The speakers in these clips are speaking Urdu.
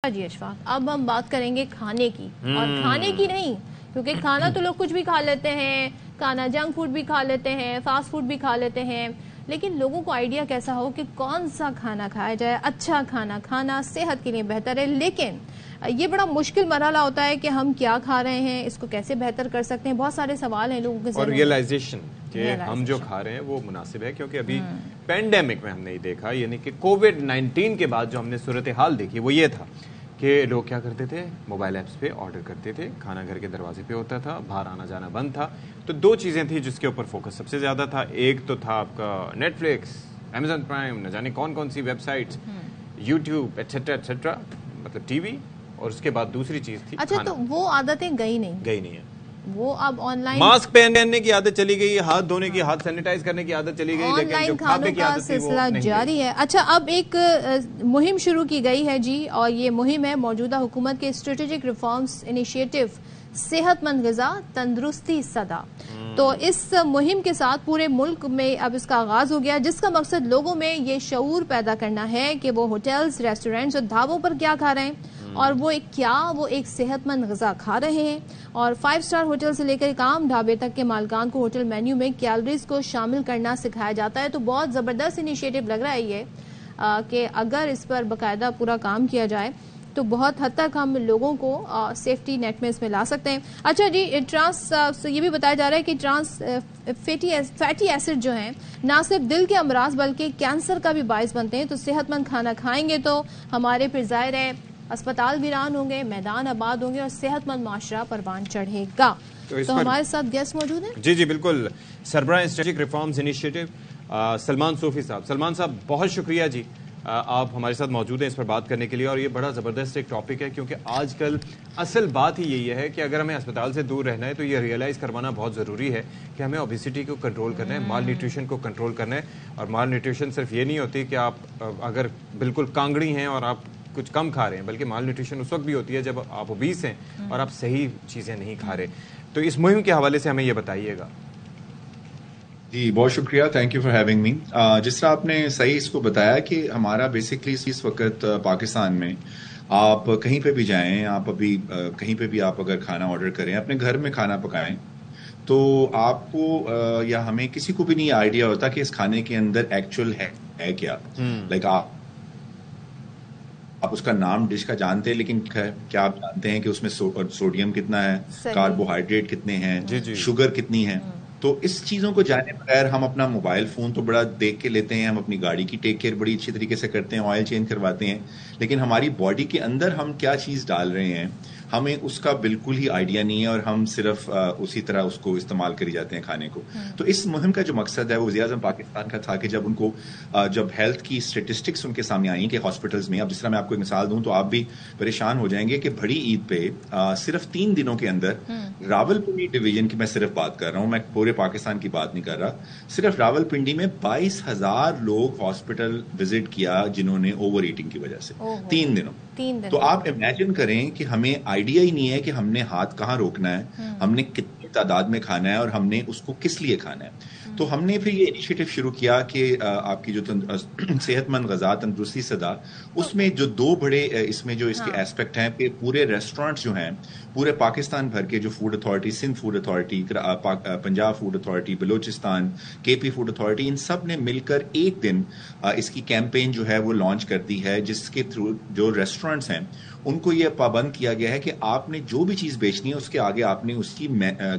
جی اشفاق، اب ہم بات کریں گے کھانے کی، اور کھانے کی نہیں، کیونکہ کھانا تو لوگ کچھ بھی کھا لیتے ہیں، کھانا جنک فوڈ بھی کھا لیتے ہیں، فاسٹ فوڈ بھی کھا لیتے ہیں، لیکن لوگوں کو آئیڈیا کیسا ہو کہ کون سا کھانا کھایا جائے، اچھا کھانا کھانا صحت کے لیے بہتر ہے، لیکن یہ بڑا مشکل مرحلہ ہوتا ہے کہ ہم کیا کھا رہے ہیں، اس کو کیسے بہتر کر سکتے ہیں، بہت سارے سوال ہیں لوگوں کے ذہن میں، اور ریئلائزیشن کہ ہم جو کھا رہے ہیں وہ مناسب ہے، کیونکہ ابھی پینڈیمک میں ہم نے دیکھا، یعنی کہ کووڈ-19 کے بعد جو ہم نے صورتحال دیکھی وہ یہ تھا کہ لوگ کیا کرتے تھے، موبائل ایپس پہ آرڈر کرتے تھے، کھانا گھر کے دروازے پہ ہوتا تھا، باہر آنا جانا بند تھا. تو دو چیزیں تھیں جس کے اوپر فوکس سب سے زیادہ تھا. ایک تو تھا آپ کا نیٹ فلکس، امیزون پرائم، نہ جانے کون کون سی web sites, YouTube etcetera etcetera, مطلب ٹی وی. اور اس کے بعد دوسری چیز تھی اچھا، تو وہ عادتیں گئی نہیں ہے. وہ اب آن لائن ماسک پہننے کی عادت چلی گئی، ہاتھ دھونے کی، ہاتھ سینیٹائز کرنے کی عادت چلی گئی، آن لائن کھانوں کا سلسلہ جاری ہے. اچھا، اب ایک مہم شروع کی گئی ہے جی، اور یہ مہم ہے موجودہ حکومت کے اسٹریٹجک ریفارمز انیشیٹو صحت مند غذا تندرستی صدا. تو اس مہم کے ساتھ پورے ملک میں اب اس کا آغاز ہو گیا، جس کا مقصد لوگوں میں یہ شعور پیدا کرنا ہے کہ وہ ہوٹلز، ریسٹورینٹس اور ڈھابوں پر کیا کھا رہے ہیں، اور وہ ایک صحت مند غذا کھا رہے ہیں. اور 5 اسٹار ہوٹل سے لے کر عام ڈھابے تک کے مالکان کو ہوٹل مینیو میں کیلوریز کو شامل کرنا سکھایا جاتا ہے. تو بہت زبردست انیشیٹو لگ رہا ہے یہ، کہ اگر اس پر باقاعدہ پورا کام کیا جائے تو بہت حد تک ہم لوگوں کو سیفٹی نیٹ میں اس میں لا سکتے ہیں. اچھا جی، یہ بھی بتایا جا رہا ہے کہ ٹرانس فیٹی ایسڈ جو ہیں نہ صرف دل کے امراض بلکہ کینسر کا بھی باعث بنتے ہیں. تو صحت مند کھانا کھائیں گے تو ہمارے پھر ظاہر ہے اسپتال ویران ہوں گے، میدان آباد ہوں گے، اور صحت مند معاشرہ پروان چڑھے گا. تو ہمارے ساتھ گیسٹ موجود ہیں. جی بالکل، سربراہ اسٹریٹجک ریفارمز انیشیٹو سلمان صوفی صاحب. سلمان صاحب بہت شکریہ جی، آپ ہمارے ساتھ موجود ہیں اس پر بات کرنے کے لیے. اور یہ بڑا زبردست ایک ٹاپک ہے، کیونکہ آج کل اصل بات ہی یہی ہے کہ اگر ہمیں اسپتال سے دور رہنا ہے تو یہ ریئلائز کروانا بہت ضروری ہے کہ ہمیں اوبیسٹی کو کنٹرول کرنا ہے، مال نیوٹریشن کو کنٹرول کرنا ہے. اور مال نیوٹریشن صرف یہ نہیں ہوتی کہ آپ اگر بالکل کانگڑی ہیں اور آپ کچھ کم کھا رہے ہیں، بلکہ مال نیوٹریشن اس وقت بھی ہوتی ہے جب آپ اوبیس ہیں اور آپ صحیح چیزیں نہیں کھا رہے. تو اس مہم کے حوالے سے ہمیں یہ بتائیے گا. جی بہت شکریہ، thank you for having me. جس طرح آپ نے صحیح اس کو بتایا کہ ہمارا بیسکلی اس وقت پاکستان میں آپ کہیں پہ بھی جائیں، آپ ابھی کہیں پہ بھی آپ اگر کھانا آرڈر کریں، اپنے گھر میں کھانا پکائیں، تو آپ کو یا ہمیں کسی کو بھی نہیں آئیڈیا ہوتا کہ اس کھانے کے اندر ایکچوئل ہے کیا. لائک آپ اس کا نام ڈش کا جانتے ہیں، لیکن کیا آپ جانتے ہیں کہ اس میں سوڈیم کتنا ہے، کاربوہائیڈریٹ کتنے ہیں، شوگر کتنی ہے. تو اس چیزوں کو جانے بغیر ہم اپنا موبائل فون تو بڑا دیکھ کے لیتے ہیں، ہم اپنی گاڑی کی ٹیک کیئر بڑی اچھی طریقے سے کرتے ہیں، آئل چینج کرواتے ہیں، لیکن ہماری باڈی کے اندر ہم کیا چیز ڈال رہے ہیں ہمیں اس کا بالکل ہی آئیڈیا نہیں ہے، اور ہم صرف اسی طرح اس کو استعمال کری جاتے ہیں کھانے کو. تو اس مہم کا جو مقصد ہے وہ وزیر اعظم پاکستان کا تھا کہ جب ان کو جب ہیلتھ کی اسٹیٹسٹکس ان کے سامنے آئیں کہ ہاسپٹلز میں، اب جس طرح میں آپ کو ایک مثال دوں تو آپ بھی پریشان ہو جائیں گے کہ بڑی عید پہ صرف 3 دنوں کے اندر راولپنڈی ڈویژن کی میں صرف بات کر رہا ہوں، میں پورے پاکستان کی بات نہیں کر رہا، صرف راولپنڈی میں 22,000 لوگ ہاسپٹل وزٹ کیا جنہوں نے اوور ایٹنگ کی وجہ سے 3 دنوں. تو آپ امیجن کریں کہ ہمیں آئیڈیا ہی نہیں ہے کہ ہم نے ہاتھ کہاں روکنا ہے، ہم نے کتنی تعداد میں کھانا ہے، اور ہم نے اس کو کس لیے کھانا ہے. تو ہم نے پھر یہ انیشیٹو شروع کیا کہ آپ کی جو صحت مند غذا تندرستی صدا، اس میں جو 2 بڑے اس میں جو اس کے ایسپیکٹ ہیں کہ پورے ریسٹورینٹس جو ہیں پورے پاکستان بھر کے، جو food authority, Sindh food authority, Punjab food authority, Balochistan, کے پی فوڈ اتھارٹی، ان سب نے مل کر ایک دن اس کی کیمپین جو ہے وہ لانچ کر دی ہے، جس کے تھرو جو ریسٹورینٹس ہیں ان کو یہ پابند کیا گیا ہے کہ آپ نے جو بھی چیز بیچنی ہے اس کے آگے آپ نے اس کی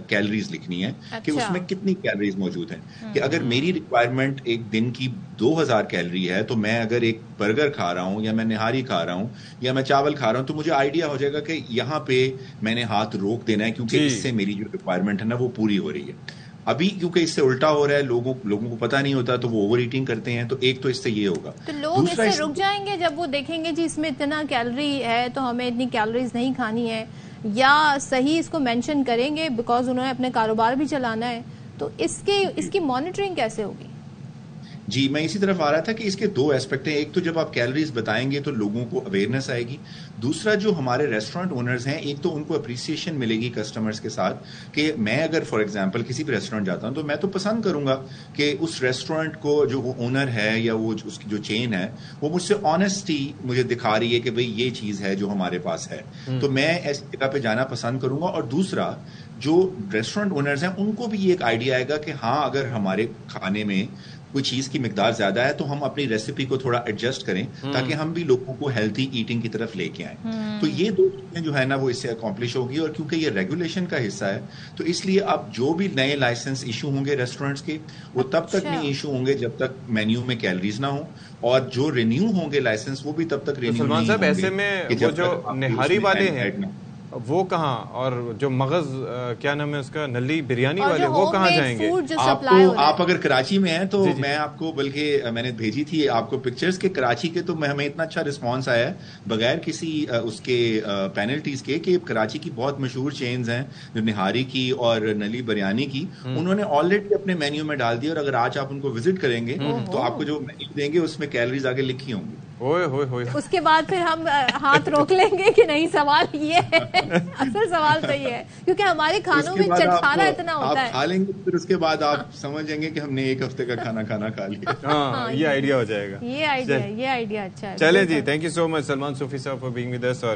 کیلریز لکھنی ہے کہ اس میں کتنی کیلریز موجود ہیں. کہ اگر میری ریکوائرمنٹ ایک دن کی 2000 کیلری ہے، تو میں اگر ایک برگر کھا رہا ہوں یا میں نہاری کھا رہا ہوں یا میں چاول کھا رہا ہوں، تو مجھے آئیڈیا ہو جائے گا کہ یہاں پہ میں نے ہاتھ روک دینا ہے، کیونکہ اس سے میری جو ریکوائرمنٹ ہے نا وہ پوری ہو رہی ہے. ابھی کیونکہ اس سے الٹا ہو رہا ہے، لوگوں کو پتہ نہیں ہوتا تو وہ اوور ایٹنگ کرتے ہیں. تو ایک تو اس سے یہ ہوگا، تو لوگ اس سے رک جائیں گے جب وہ دیکھیں گے جی اس میں اتنا کیلری ہے تو ہمیں اتنی کیلریز نہیں کھانی ہے، یا صحیح اس کو مینشن کریں گے بیکاز انہوں نے اپنے کاروبار بھی چلانا ہے. تو اس کی مانیٹرنگ کیسے ہوگی؟ جی میں اسی طرف آ رہا تھا کہ اس کے دو ایسپیکٹ ہیں. ایک تو جب آپ کیلریز بتائیں گے تو لوگوں کو اویئرنیس آئے گی. دوسرا جو ہمارے ریسٹورینٹ اونرز ہیں, ایک تو ان کو اپریسیشن ملے گی کسٹمرز کے ساتھ کہ میں اگر فار ایگزامپل کسی بھی ریسٹورینٹ جاتا ہوں تو میں تو پسند کروں گا کہ اس ریسٹورینٹ کو جو اونر ہے یا وہ اس کی جو چین ہے وہ مجھ سے آنیسٹی مجھے دکھا رہی ہے کہ بھئی یہ چیز ہے جو ہمارے پاس ہے, تو میں ایسی جگہ پہ جانا پسند کروں گا. اور دوسرا جو ریسٹورینٹ اونرز ہیں ان کو بھی یہ ایک آئیڈیا آئے گا کہ ہاں اگر ہمارے کھانے میں کوئی چیز کی مقدار زیادہ ہے تو ہم اپنی ریسیپی کو تھوڑا ایڈجسٹ کریں تاکہ ہم بھی لوگوں کو ہیلتھی ایٹنگ کی طرف لے کے آئیں. تو یہ دو چیزیں جو ہے نا وہ اس سے اکمپلش ہوگی. اور کیونکہ یہ ریگولیشن کا حصہ ہے تو اس لیے اب جو بھی نئے لائسنس ایشو ہوں گے ریسٹورینٹس کے وہ تب تک نہیں ایشو ہوں گے جب تک مینیو میں کیلریز نہ ہوں, اور جو رینیو ہوں گے لائسنس وہ بھی تب تک رینیو نہیں ہوں گے. سلمان صاحب ایسے میں وہ جو نہاری والے ہیں وہ کہاں, اور جو مغز کیا نام ہے اس کا, نلی بریانی والے, وہ کہاں جائیں گے؟ آپ اگر کراچی میں ہیں تو میں آپ کو بلکہ میں نے بھیجی تھی آپ کو پکچرز کے کراچی کے, تو ہمیں اتنا اچھا رسپانس آیا ہے بغیر کسی اس کے پینلٹیز کے کہ کراچی کی بہت مشہور چینز ہیں جو نہاری کی اور نلی بریانی کی, انہوں نے آلریڈی اپنے مینیو میں ڈال دیا. اور اگر آج آپ ان کو وزٹ کریں گے تو آپ کو جو مینیو دیں گے اس میں کیلریز آگے لکھی ہوں گی. اس کے بعد پھر ہم ہاتھ روک لیں گے کہ نہیں, سوال یہ ہے, اصل سوال تو یہ ہے کیونکہ ہمارے کھانوں میں چٹکھانا اتنا ہوتا ہے. آپ کھا لیں گے پھر اس کے بعد آپ سمجھیں گے کہ ہم نے ایک ہفتے کا کھانا کھا لیا. ہاں یہ آئیڈیا ہو جائے گا. یہ آئیڈیا اچھا ہے. چلیں جی, تھینک یو سو مچ سلمان صوفی صاحب فار بینگ ود اس.